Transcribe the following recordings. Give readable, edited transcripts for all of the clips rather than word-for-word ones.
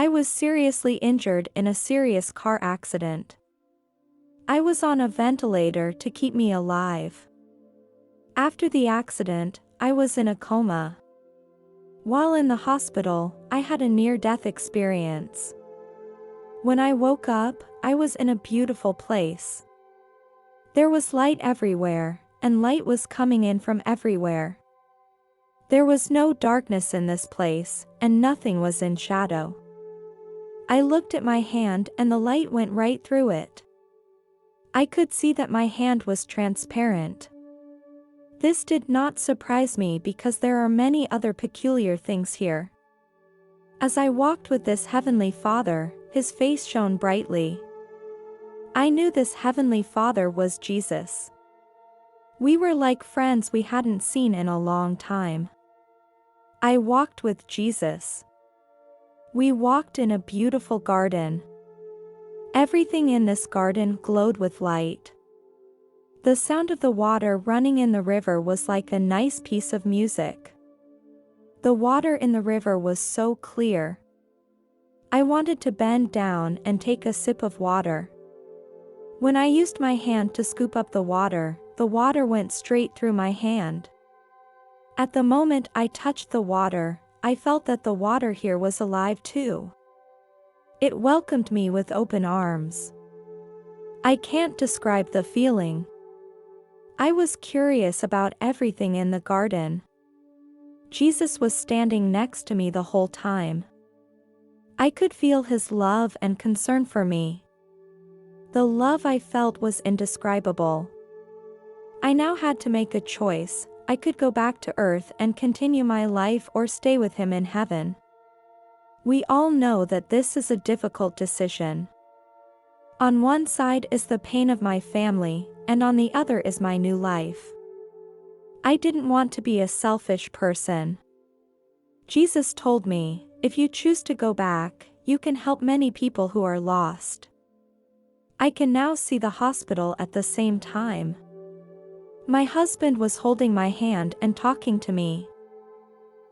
I was seriously injured in a serious car accident. I was on a ventilator to keep me alive. After the accident, I was in a coma. While in the hospital, I had a near-death experience. When I woke up, I was in a beautiful place. There was light everywhere, and light was coming in from everywhere. There was no darkness in this place, and nothing was in shadow. I looked at my hand and the light went right through it. I could see that my hand was transparent. This did not surprise me because there are many other peculiar things here. As I walked with this Heavenly Father, His face shone brightly. I knew this Heavenly Father was Jesus. We were like friends we hadn't seen in a long time. I walked with Jesus. We walked in a beautiful garden. Everything in this garden glowed with light. The sound of the water running in the river was like a nice piece of music. The water in the river was so clear. I wanted to bend down and take a sip of water. When I used my hand to scoop up the water went straight through my hand. At the moment I touched the water, I felt that the water here was alive too. It welcomed me with open arms. I can't describe the feeling. I was curious about everything in the garden. Jesus was standing next to me the whole time. I could feel His love and concern for me. The love I felt was indescribable. I now had to make a choice. I could go back to earth and continue my life or stay with Him in heaven. We all know that this is a difficult decision. On one side is the pain of my family, and on the other is my new life. I didn't want to be a selfish person. Jesus told me, if you choose to go back, you can help many people who are lost. I can now see the hospital at the same time. My husband was holding my hand and talking to me.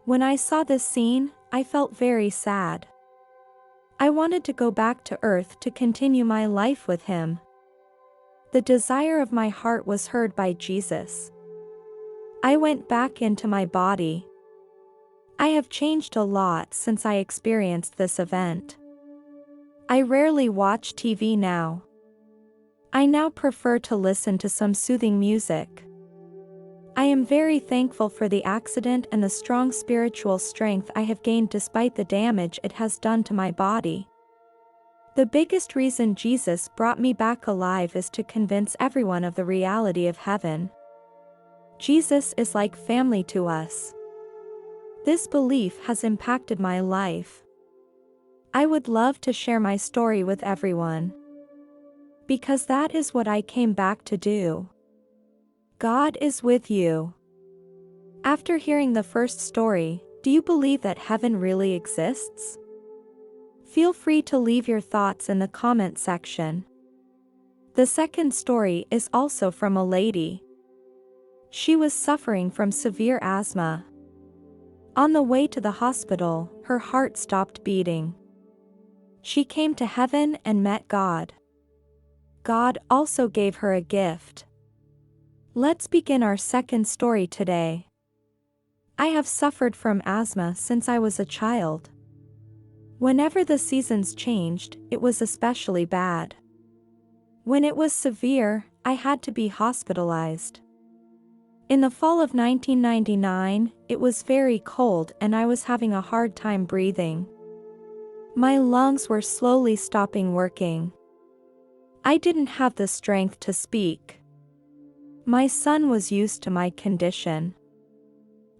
When I saw this scene, I felt very sad. I wanted to go back to earth to continue my life with Him. The desire of my heart was heard by Jesus. I went back into my body. I have changed a lot since I experienced this event. I rarely watch TV now. I now prefer to listen to some soothing music. I am very thankful for the accident and the strong spiritual strength I have gained despite the damage it has done to my body. The biggest reason Jesus brought me back alive is to convince everyone of the reality of heaven. Jesus is like family to us. This belief has impacted my life. I would love to share my story with everyone. Because that is what I came back to do. God is with you. After hearing the first story, do you believe that heaven really exists? Feel free to leave your thoughts in the comment section. The second story is also from a lady. She was suffering from severe asthma. On the way to the hospital, her heart stopped beating. She came to heaven and met God. God also gave her a gift. Let's begin our second story today. I have suffered from asthma since I was a child. Whenever the seasons changed, it was especially bad. When it was severe, I had to be hospitalized. In the fall of 1999, it was very cold and I was having a hard time breathing. My lungs were slowly stopping working. I didn't have the strength to speak. My son was used to my condition.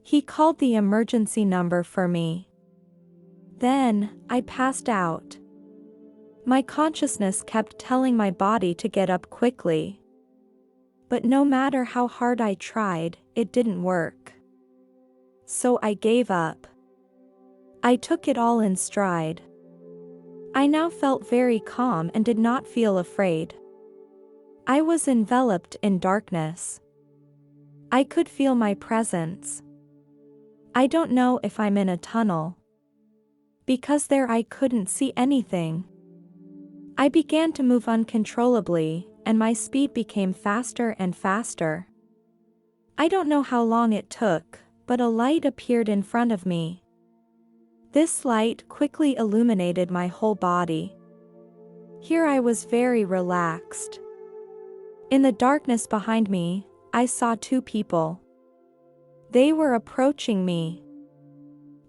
He called the emergency number for me. Then, I passed out. My consciousness kept telling my body to get up quickly. But no matter how hard I tried, it didn't work. So I gave up. I took it all in stride. I now felt very calm and did not feel afraid. I was enveloped in darkness. I could feel my presence. I don't know if I'm in a tunnel. because there I couldn't see anything. I began to move uncontrollably, and my speed became faster and faster. I don't know how long it took, but a light appeared in front of me. This light quickly illuminated my whole body. Here I was very relaxed. In the darkness behind me, I saw two people. They were approaching me.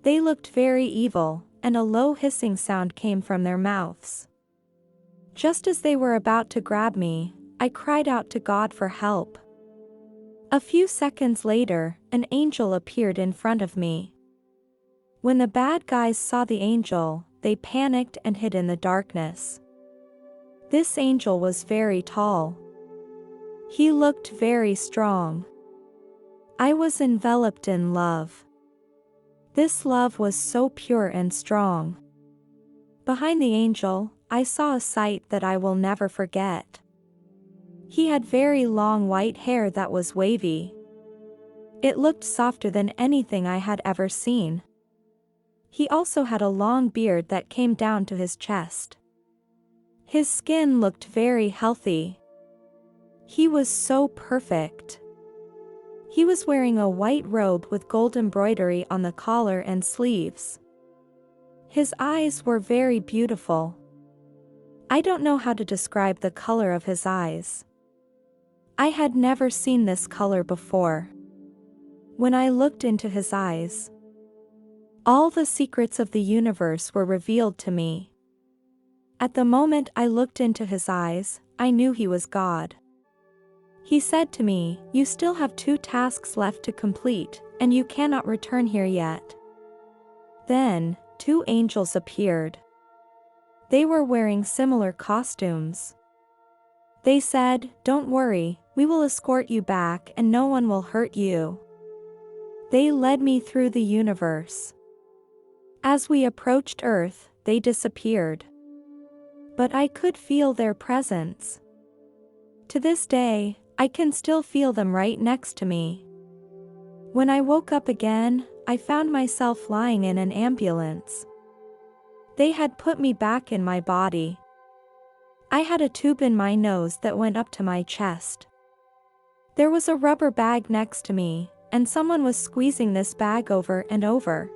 They looked very evil, and a low hissing sound came from their mouths. Just as they were about to grab me, I cried out to God for help. A few seconds later, an angel appeared in front of me. When the bad guys saw the angel, they panicked and hid in the darkness. This angel was very tall. He looked very strong. I was enveloped in love. This love was so pure and strong. Behind the angel, I saw a sight that I will never forget. He had very long white hair that was wavy. It looked softer than anything I had ever seen. He also had a long beard that came down to his chest. His skin looked very healthy. He was so perfect. He was wearing a white robe with gold embroidery on the collar and sleeves. His eyes were very beautiful. I don't know how to describe the color of his eyes. I had never seen this color before. When I looked into his eyes, all the secrets of the universe were revealed to me. At the moment I looked into his eyes, I knew he was God. He said to me, "You still have 2 tasks left to complete, and you cannot return here yet." Then, 2 angels appeared. They were wearing similar costumes. They said, "Don't worry, we will escort you back and no one will hurt you." They led me through the universe. As we approached Earth, they disappeared. But I could feel their presence. To this day, I can still feel them right next to me. When I woke up again, I found myself lying in an ambulance. They had put me back in my body. I had a tube in my nose that went up to my chest. There was a rubber bag next to me, and someone was squeezing this bag over and over.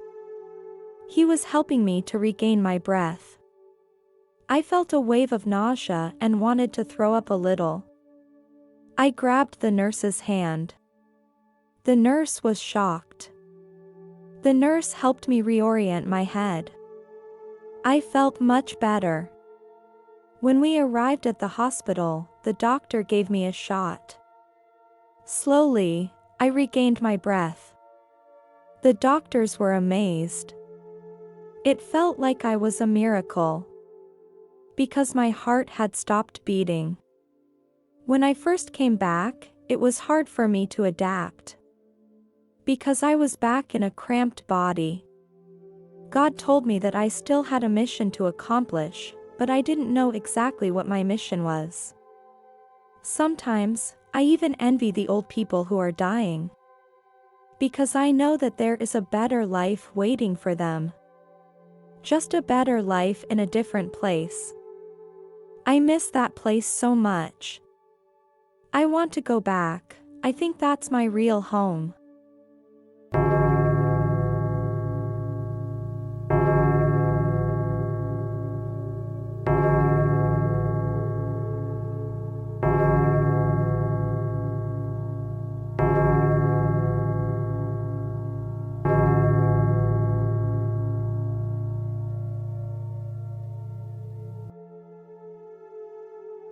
He was helping me to regain my breath. I felt a wave of nausea and wanted to throw up a little. I grabbed the nurse's hand. The nurse was shocked. The nurse helped me reorient my head. I felt much better. When we arrived at the hospital, the doctor gave me a shot. Slowly, I regained my breath. The doctors were amazed. It felt like I was a miracle, because my heart had stopped beating. When I first came back, it was hard for me to adapt, because I was back in a cramped body. God told me that I still had a mission to accomplish, but I didn't know exactly what my mission was. Sometimes, I even envy the old people who are dying, because I know that there is a better life waiting for them. Just a better life in a different place. I miss that place so much. I want to go back. I think that's my real home.